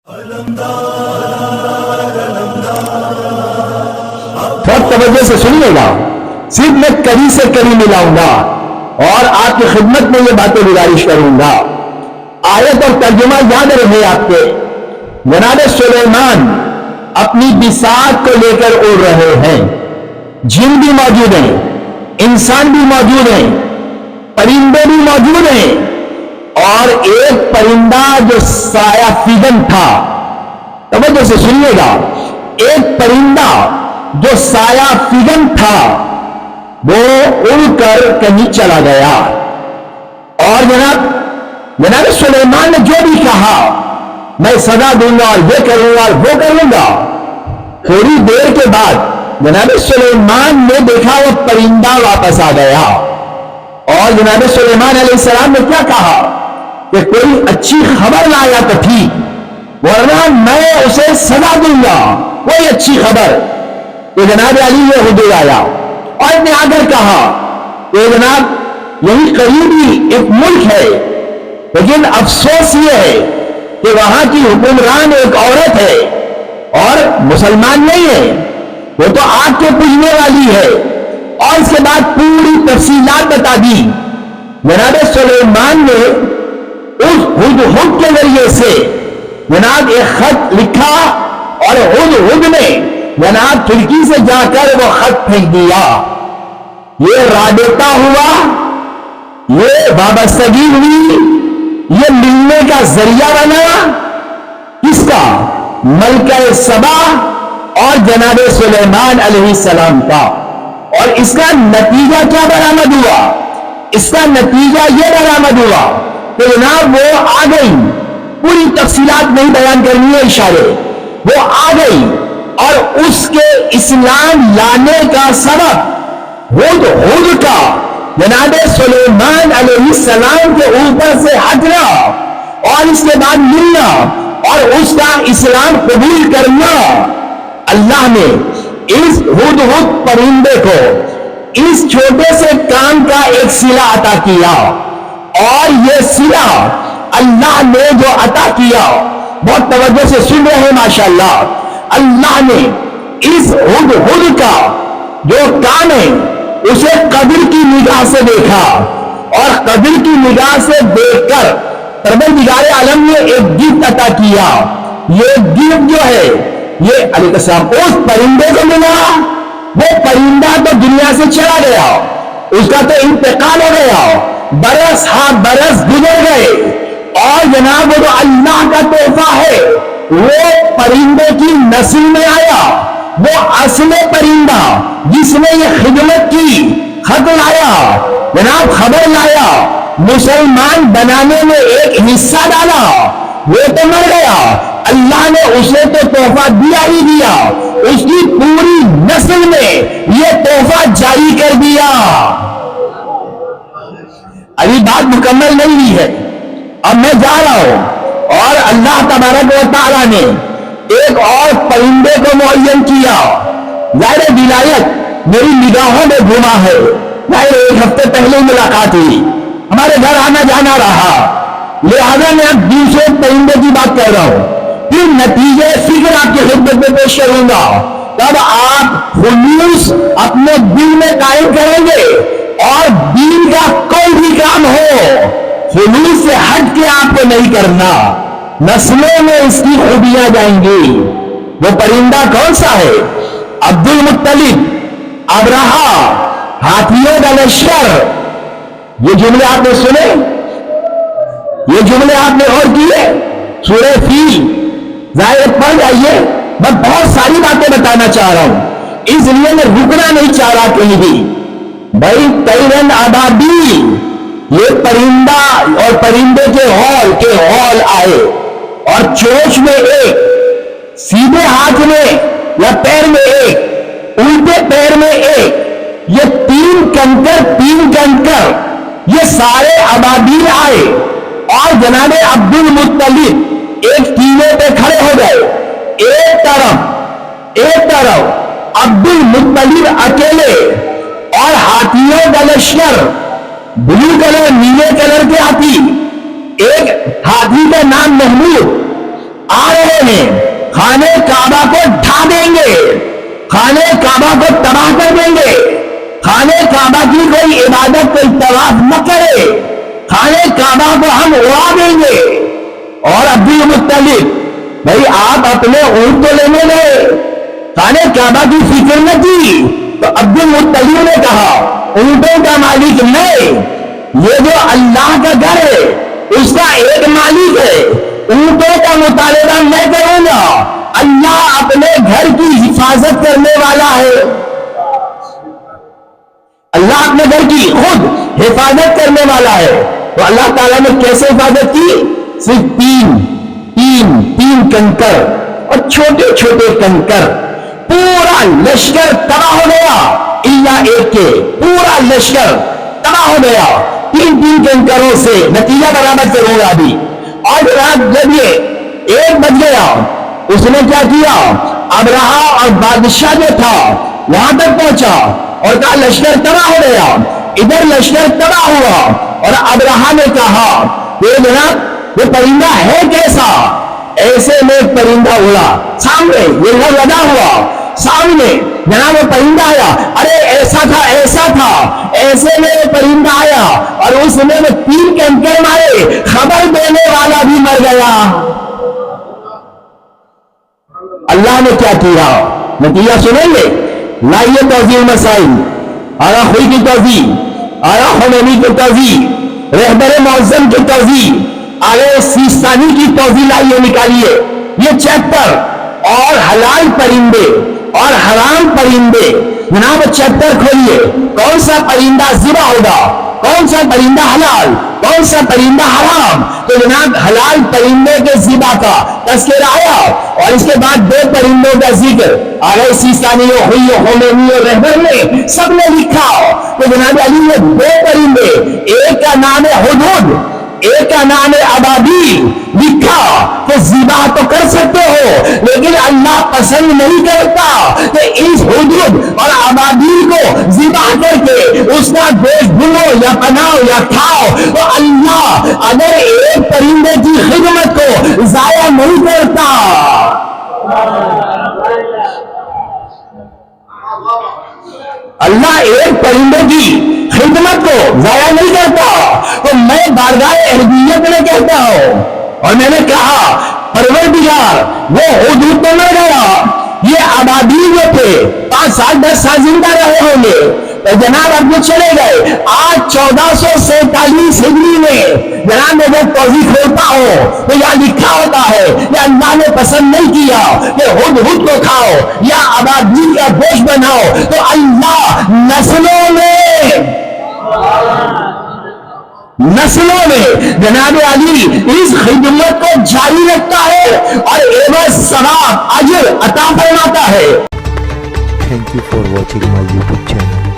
بہت توجہ سے سنیے گا، صرف میں کری سے کری ملاؤں گا اور آپ کی خدمت میں یہ باتیں گزارش کروں گا۔ آیت اور ترجمہ یاد رہے آپ کے۔ جناب سلیمان اپنی بساط کو لے کر اڑ رہے ہیں، جن بھی موجود ہیں، انسان بھی موجود ہیں، پرندے بھی موجود ہیں، اور ایک پرندہ جو سایہ فگن تھا، توجہ سے سنیے گا، ایک پرندہ جو سایہ فگن تھا وہ اڑ کر کہیں چلا گیا، اور جناب سلیمان نے جو بھی کہا میں سزا دوں گا اور یہ کروں گا اور وہ کروں گا، تھوڑی دیر کے بعد جناب سلیمان نے دیکھا وہ پرندہ واپس آ گیا، اور جناب سلیمان علیہ السلام نے کیا کہا کہ کوئی اچھی خبر لایا تو ٹھیک، ورنہ میں اسے سزا دوں گا، کوئی اچھی خبر۔ تو جناب علی یہ حضور آیا اور نے آ کر کہا کہ جناب یہی قریب ہی ایک ملک ہے، لیکن افسوس یہ ہے کہ وہاں کی حکمران ایک عورت ہے اور مسلمان نہیں ہے، وہ تو آگ کے پوجنے والی ہے، اور اس کے بعد پوری تفصیلات بتا دی۔ جناب سلیمان نے اس ہدہد کے ذریعے سے جناب ایک خط لکھا، اور ہدہد نے جناب کھڑکی سے جا کر وہ خط پھینک دیا۔ یہ رابطہ ہوا، یہ وابستگی ہوئی، یہ ملنے کا ذریعہ بنا، کس کا؟ ملکہ سبا اور جناب سلیمان علیہ السلام کا۔ اور اس کا نتیجہ کیا برآمد ہوا؟ اس کا نتیجہ یہ برآمد ہوا کہ جناب وہ آ گئی، پوری تفصیلات نہیں بیان کرنی ہے، اشارے، وہ آ گئی، اور اس کے اسلام لانے کا سبب ہدہد کا جناب سلیمان علیہ السلام کے اوپر سے ہٹنا، اور اس کے بعد ملنا اور اس کا اسلام قبول کرنا۔ اللہ نے اس ہدہد پرندے کو اس چھوٹے سے کام کا ایک صلہ عطا کیا، اور یہ صلہ اللہ نے جو عطا کیا، بہت توجہ سے سن رہے ہیں ماشاءاللہ، اللہ نے اس ہدہد کا جو کام ہے اسے قدر کی نگاہ سے دیکھا، اور قدر کی نگاہ سے دیکھ کر پروردگار عالم نے ایک گفٹ عطا کیا۔ یہ گفٹ جو ہے یہ علیہ السلام اس پرندے کو ملا۔ وہ پرندہ تو دنیا سے چلا گیا، اس کا تو انتقال ہو گیا، برس ہاں برس گزر گئے، اور جناب وہ جو اللہ کا تحفہ ہے وہ پرندے کی نسل میں آیا، وہ اصل پرندہ جس نے یہ خدمت کی، خط لایا، جناب خبر لایا، مسلمان بنانے میں ایک حصہ ڈالا، وہ تو مر گیا، اللہ نے اسے تو تحفہ دیا ہی دیا، اس کی پوری نسل میں یہ تحفہ جاری کر دیا۔ ابھی بات مکمل نہیں ہوئی ہے، اب میں جا رہا ہوں، اور اللہ تبارک و تعالیٰ نے ایک اور پرندے کو معین کیا۔ ظاہر ولایت میری نگاہوں میں گھوما ہے، ظاہر ایک ہفتے پہلے ملاقات ہوئی، ہمارے گھر آنا جانا رہا، لہذا میں اب دوسرے پرندے کی بات کر رہا ہوں، پھر نتیجے فکر آپ کی خدمت میں پیش کروں گا، تب آپ خلوص اپنے دل میں قائم کریں گے، اور دین کا کوئی بھی کام ہو خلوص سے ہٹ کے آپ کو نہیں کرنا، نسلوں میں اس کی خوبیاں جائیں گی۔ وہ پرندہ کون سا ہے؟ عبد المطلب، ابرہا، ہاتھیوں کا لشکر۔ یہ جملے آپ نے سنے، یہ جملے آپ نے اور کیے، سورہ فیل ظاہر پڑھ جائیے، میں بہت ساری باتیں بتانا چاہ رہا ہوں، اس لیے میں رکنا نہیں چاہ رہا کہیں بھی۔ بھائی طیرن ابابیل، یہ پرندہ اور پرندے کے ہال آئے، اور چونچ میں ایک، سیدھے ہاتھ میں یا پیر میں ایک، الٹے پیر میں ایک، یہ تین کنکر یہ سارے ابابیل آئے، اور جناب عبد المطلب ایک ٹیلے پہ کھڑے ہو گئے، ایک طرف عبد المطلب اکیلے، اور ہاتھیوں کا لشکر، بلو کلر نیلے کلر کے ہاتھی، ایک ہاتھی کا نام محمود، آ رہے رہے ہیں خانے کعبہ کو ڈھا دیں گے, خانے کعبہ کو تباہ کر دیں گے, خانے کعبہ کی کوئی عبادت کوئی طواف نہ کرے, خانے کعبہ کو ہم اڑا دیں گے. اور عبد المطلب, بھائی آپ اپنے اونٹ تو لینے گئے, خانے کعبہ کی فکر نہ کی, تو عبد المطلب نے کہا اونٹوں کا مالک میں, یہ جو اللہ کا گھر ہے اس کا ایک مالک ہے, اونٹوں کا مطالبہ میں کروں گا, اللہ اپنے گھر کی حفاظت کرنے والا ہے. اللہ اپنے گھر کی خود حفاظت کرنے والا ہے. تو اللہ تعالیٰ نے کیسے حفاظت کی؟ صرف تین کنکر اور چھوٹے چھوٹے کنکر, پورا لشکر تباہ ہو گیا, الا ایک کے پورا لشکر تباہ ہو گیا. تین کنکروں سے نتیجہ برابر کروں گا ابھی. اور جب یہ ایک بج گیا, اس نے کیا کیا, ابرہا اور بادشاہ جو تھا وہاں تک پہنچا اور کہا لشکر تباہ ہو گیا. ادھر لشکر تباہ ہوا اور ابرہا نے کہا کہ جناب یہ پرندہ ہے کیسا؟ ایسے میں ایک پرندہ اڑا سامنے, یہ لگا ہوا سامنے, جناب وہ پرندہ آیا, ارے ایسا تھا ایسے میں وہ پرندہ آیا اور اس نے وہ 3 کنکر مارے, خبر دینے والا بھی مر گیا. اللہ نے کیا کیا, نتیجہ سنیں گے. لائیے توضیح مسائل, آرا خوئی کی توضیح, آرا خمینی کی توضیح, رہبر معظم کی توضیح, آرے سیستانی کی توضیح لائیے, نکالیے یہ چیپٹر. اور حلال پرندے اور حرام پرندے, جناب چیپٹر کھولیے. کون سا پرندہ ذبح ہوگا, کون سا پرندہ حلال, کون سا پرندہ حرام؟ تو جناب حلال پرندے کے ذبح کا تذکرہ آیا اور اس کے بعد 2 پرندوں کا ذکر آگے سیستانی و خوئی و خمینی و رہبر نے سب نے لکھا. تو جناب علی یہ 2 پرندے, ایک کا نام ہے ہدہد, ایک کا نام ہے ابابیل, لکھا کہ ذبح تو کر سکتے ہو لیکن اللہ پسند نہیں کرتا کہ اس ہدہد اور ابابیل کو ذبح کر کے اس کا گوشت بھونو یا بناؤ یا کھاؤ. تو اللہ اگر ایک پرندے کی خدمت کو ضائع نہیں کرتا, اللہ ایک پرندے کی خدمت کو ضائع نہیں کرتا, تو میں بارگاہ الوہیت میں کہتا ہوں اور میں نے کہا پروردگار وہ ہدہد تو نہ گیا, یہ ابابیل جو تھے 5 سال 10 سال زندہ رہے ہوں گے, تو جناب اب وہ چلے گئے. آج 1447 ہجری میں جناب میں جب توضیح کھولتا ہوں تو یہاں لکھا ہوتا ہے کہ اللہ نے پسند نہیں کیا کہ ہدہد کو کھاؤ یا ابابیل کا گوشت بناؤ. تو اللہ نسلوں میں جناب علی اس خدمت کو جاری رکھتا ہے اور عوض ثواب اجر عطا فرماتا ہے. Thank you for watching my YouTube channel.